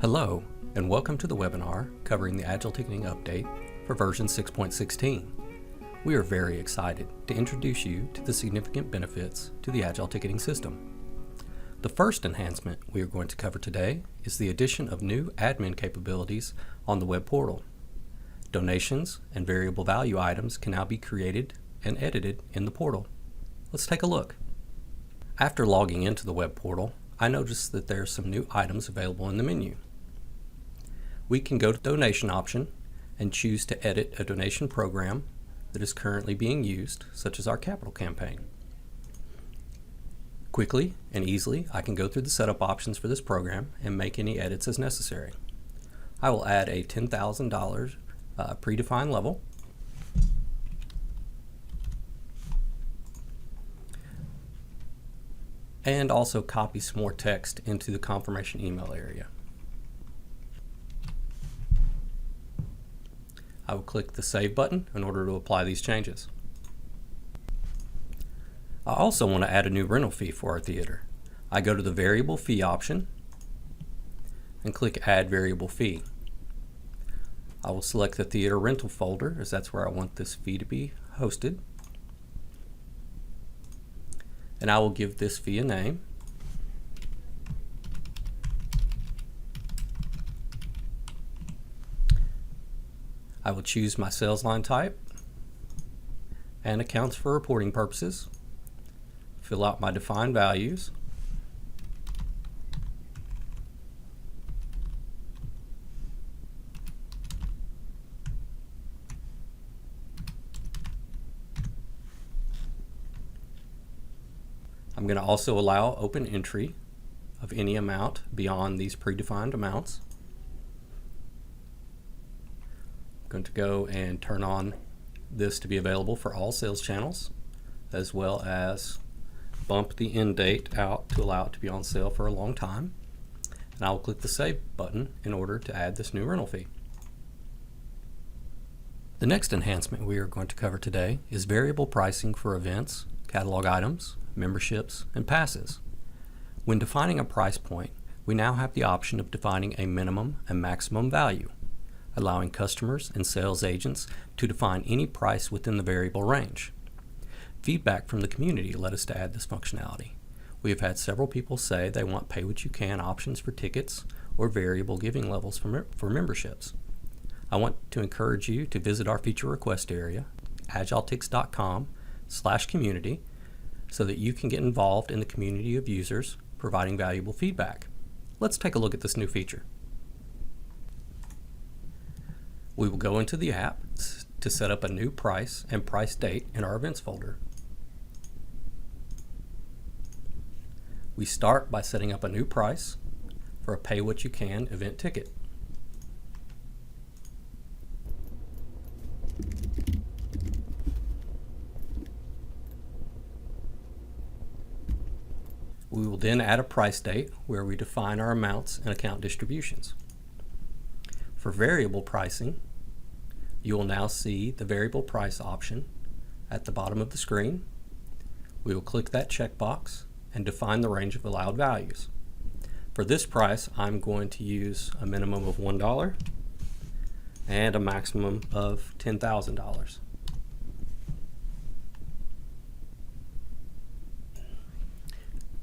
Hello, and welcome to the webinar covering the Agile Ticketing Update for version 6.16. We are very excited to introduce you to the significant benefits to the Agile Ticketing System. The first enhancement we are going to cover today is the addition of new admin capabilities on the web portal. Donations and variable value items can now be created and edited in the portal. Let's take a look. After logging into the web portal, I noticed that there are some new items available in the menu. We can go to the donation option and choose to edit a donation program that is currently being used, such as our capital campaign. Quickly and easily, I can go through the setup options for this program and make any edits as necessary. I will add a $10,000 predefined level. And also copy some more text into the confirmation email area. I will click the Save button in order to apply these changes. I also want to add a new rental fee for our theater. I go to the Variable Fee option and click Add Variable Fee. I will select the theater rental folder, as that's where I want this fee to be hosted. And I will give this fee a name. I will choose my sales line type and accounts for reporting purposes. Fill out my defined values. I'm going to also allow open entry of any amount beyond these predefined amounts. I'm going to go and turn on this to be available for all sales channels, as well as bump the end date out to allow it to be on sale for a long time. And I will click the Save button in order to add this new rental fee. The next enhancement we are going to cover today is variable pricing for events, catalog items, memberships, and passes. When defining a price point, we now have the option of defining a minimum and maximum value, allowing customers and sales agents to define any price within the variable range. Feedback from the community led us to add this functionality. We have had several people say they want pay-what-you-can options for tickets or variable giving levels for memberships. I want to encourage you to visit our feature request area, agiletix.com/community, so that you can get involved in the community of users providing valuable feedback. Let's take a look at this new feature. We will go into the app to set up a new price and price date in our events folder. We start by setting up a new price for a pay-what-you-can event ticket. We will then add a price date where we define our amounts and account distributions. For variable pricing, you will now see the variable price option at the bottom of the screen. We will click that checkbox and define the range of allowed values. For this price, I'm going to use a minimum of $1 and a maximum of $10,000.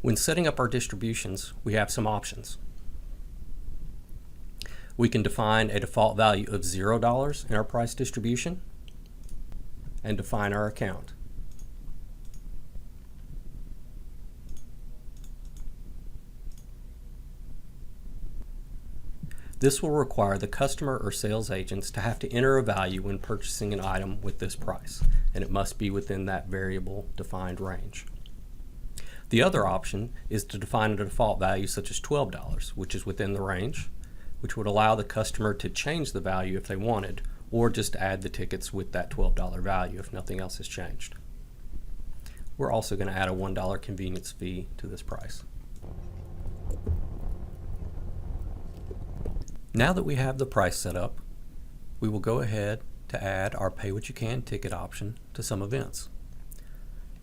When setting up our distributions, we have some options. We can define a default value of $0 in our price distribution and define our account. This will require the customer or sales agents to have to enter a value when purchasing an item with this price, and it must be within that variable defined range. The other option is to define a default value such as $12, which is within the range, which would allow the customer to change the value if they wanted, or just add the tickets with that $12 value if nothing else has changed. We're also going to add a $1 convenience fee to this price. Now that we have the price set up, we will go ahead to add our pay-what-you-can ticket option to some events.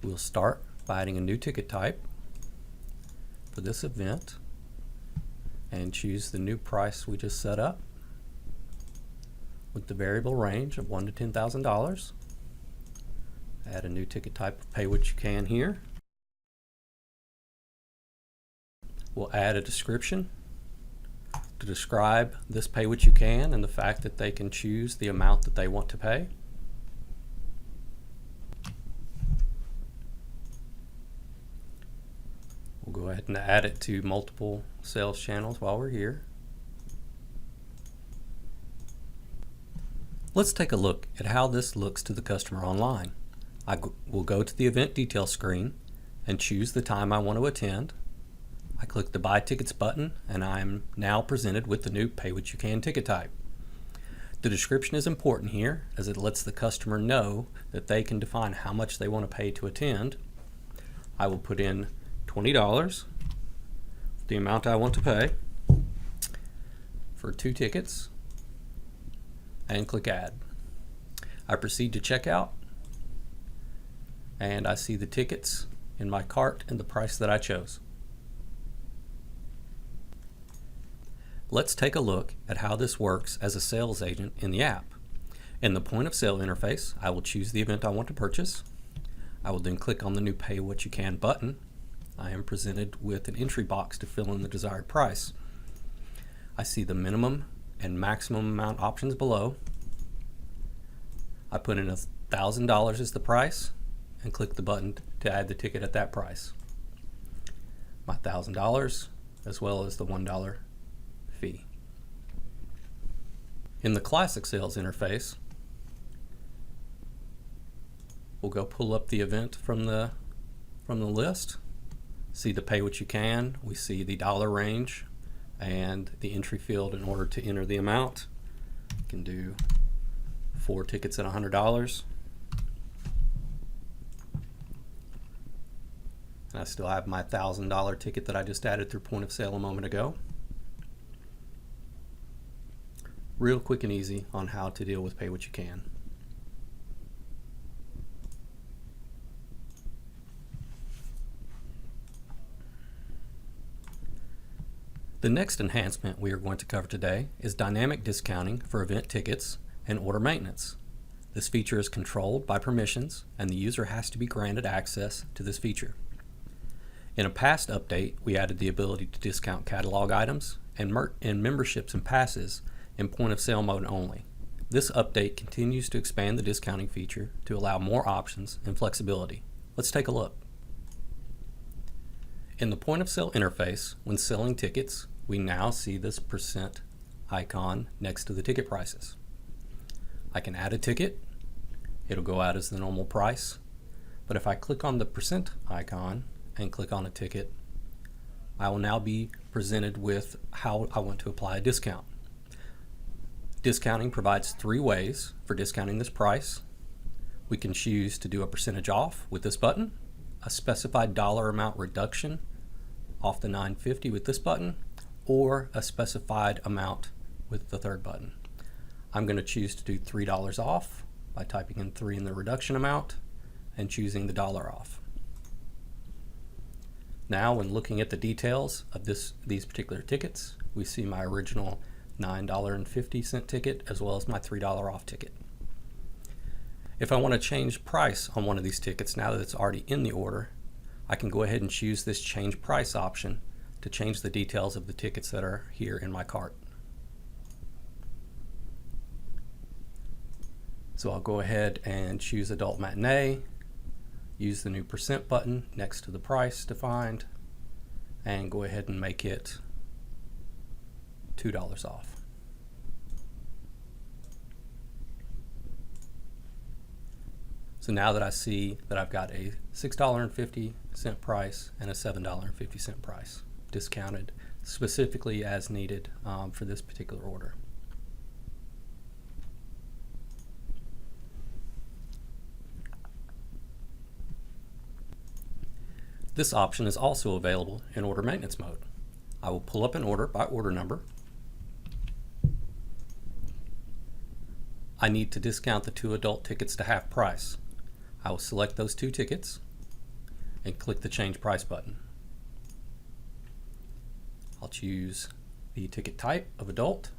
We'll start by adding a new ticket type for this event. and choose the new price we just set up with the variable range of $1,000 to $10,000. Add a new ticket type of pay what you can here. We'll add a description to describe this pay what you can and the fact that they can choose the amount that they want to pay. We'll go ahead and add it to multiple sales channels while we're here. Let's take a look at how this looks to the customer online. I will go to the event details screen and choose the time I want to attend. I click the Buy Tickets button and I'm now presented with the new Pay What You Can ticket type. The description is important here as it lets the customer know that they can define how much they want to pay to attend. I will put in $20, the amount I want to pay for 2 tickets, and click Add. I proceed to checkout and I see the tickets in my cart and the price that I chose. Let's take a look at how this works as a sales agent in the app. In the point of sale interface, I will choose the event I want to purchase. I will then click on the new Pay What You Can button. I am presented with an entry box to fill in the desired price. I see the minimum and maximum amount options below. I put in $1,000 as the price and click the button to add the ticket at that price. My $1,000 as well as the $1 fee. In the classic sales interface, we'll go pull up the event from the list, see the Pay What You Can, we see the dollar range and the entry field in order to enter the amount. You can do 4 tickets at $100. And I still have my $1,000 ticket that I just added through point of sale a moment ago. Real quick and easy on how to deal with Pay What You Can. The next enhancement we are going to cover today is dynamic discounting for event tickets and order maintenance. This feature is controlled by permissions and the user has to be granted access to this feature. In a past update, we added the ability to discount catalog items and memberships and passes in point of sale mode only. This update continues to expand the discounting feature to allow more options and flexibility. Let's take a look. In the point of sale interface, when selling tickets, we now see this percent icon next to the ticket prices. I can add a ticket, it'll go out as the normal price, but if I click on the percent icon and click on a ticket, I will now be presented with how I want to apply a discount. Discounting provides 3 ways for discounting this price. We can choose to do a percentage off with this button, a specified dollar amount reduction off the $9.50 with this button, or a specified amount with the third button. I'm going to choose to do $3 off by typing in 3 in the reduction amount and choosing the dollar off. Now when looking at the details of these particular tickets, we see my original $9.50 ticket as well as my $3 off ticket. If I want to change price on one of these tickets now that it's already in the order, I can go ahead and choose this change price option to change the details of the tickets that are here in my cart. So I'll go ahead and choose adult matinee, use the new percent button next to the price defined, and go ahead and make it $2 off. So now that I see that I've got a $6.50 price and a $7.50 price, discounted specifically as needed for this particular order. This option is also available in order maintenance mode. I will pull up an order by order number. I need to discount the 2 adult tickets to half price. I will select those 2 tickets and click the change price button. I'll choose the ticket type of adult.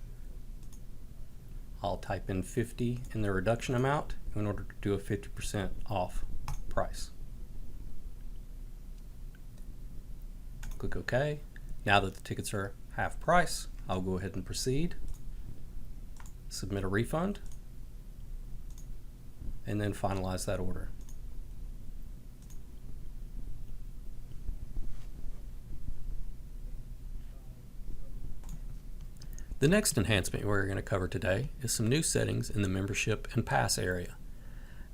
I'll type in 50 in the reduction amount in order to do a 50% off price. Click OK. Now that the tickets are half price, I'll go ahead and proceed, submit a refund, and then finalize that order. The next enhancement we're going to cover today is some new settings in the membership and pass area.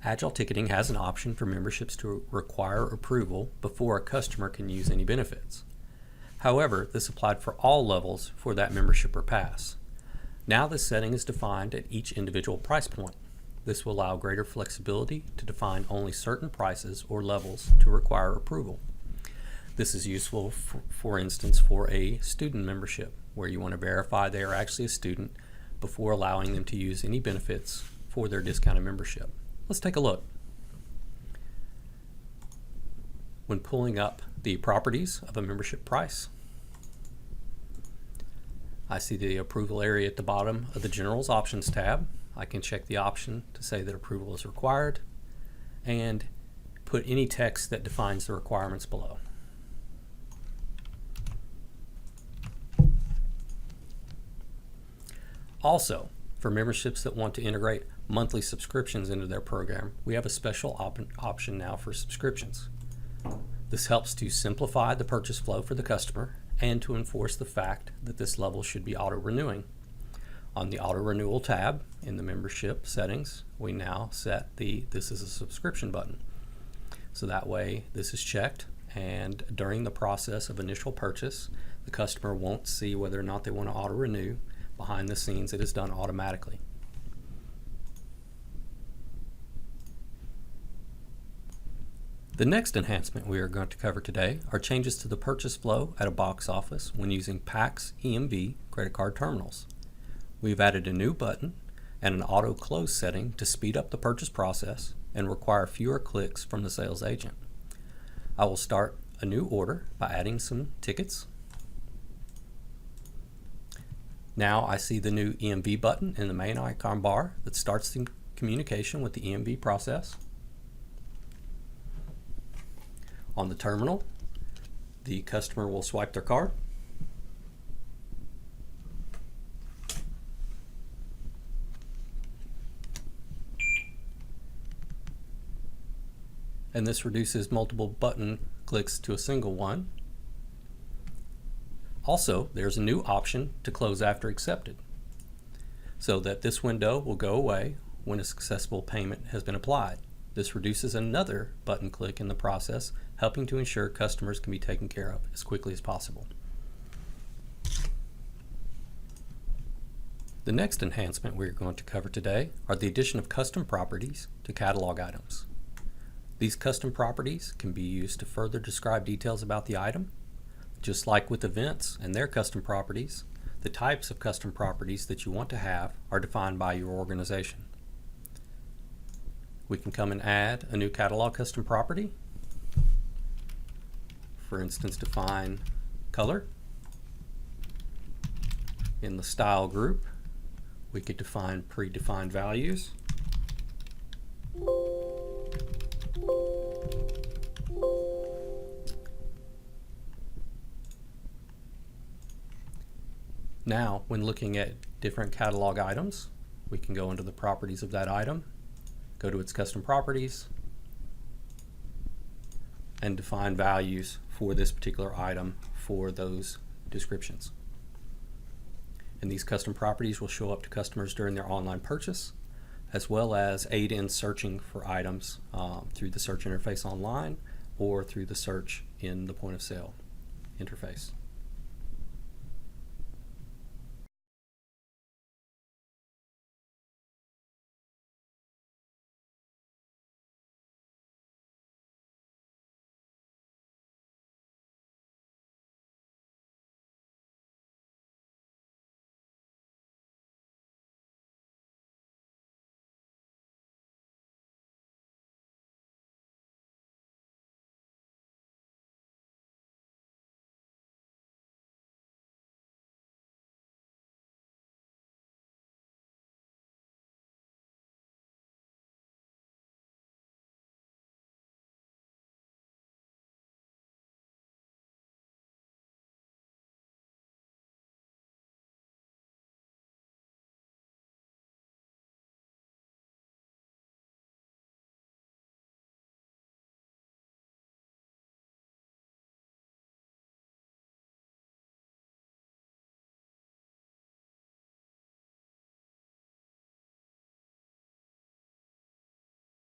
Agile Ticketing has an option for memberships to require approval before a customer can use any benefits. However, this applied for all levels for that membership or pass. Now this setting is defined at each individual price point. This will allow greater flexibility to define only certain prices or levels to require approval. This is useful, for instance, for a student membership, where you want to verify they are actually a student before allowing them to use any benefits for their discounted membership. Let's take a look. When pulling up the properties of a membership price, I see the approval area at the bottom of the General's Options tab. I can check the option to say that approval is required and put any text that defines the requirements below. Also, for memberships that want to integrate monthly subscriptions into their program, we have a special option now for subscriptions. This helps to simplify the purchase flow for the customer and to enforce the fact that this level should be auto-renewing. On the auto-renewal tab in the membership settings, we now set the "This is a subscription" button. So that way this is checked, and during the process of initial purchase, the customer won't see whether or not they want to auto-renew. Behind the scenes, it is done automatically. The next enhancement we are going to cover today are changes to the purchase flow at a box office when using PAX EMV credit card terminals. We've added a new button and an auto close setting to speed up the purchase process and require fewer clicks from the sales agent. I will start a new order by adding some tickets. Now I see the new EMV button in the main icon bar that starts the communication with the EMV process. On the terminal, the customer will swipe their card. And this reduces multiple button clicks to a single one. Also, there's a new option to close after accepted, so that this window will go away when a successful payment has been applied. This reduces another button click in the process, helping to ensure customers can be taken care of as quickly as possible. The next enhancement we're going to cover today are the addition of custom properties to catalog items. These custom properties can be used to further describe details about the item. Just like with events and their custom properties, the types of custom properties that you want to have are defined by your organization. We can come and add a new catalog custom property. For instance, define color. In the style group, we could define predefined values. Now, when looking at different catalog items, we can go into the properties of that item, go to its custom properties, and define values for this particular item for those descriptions. And these custom properties will show up to customers during their online purchase, as well as aid in searching for items through the search interface online or through the search in the point of sale interface.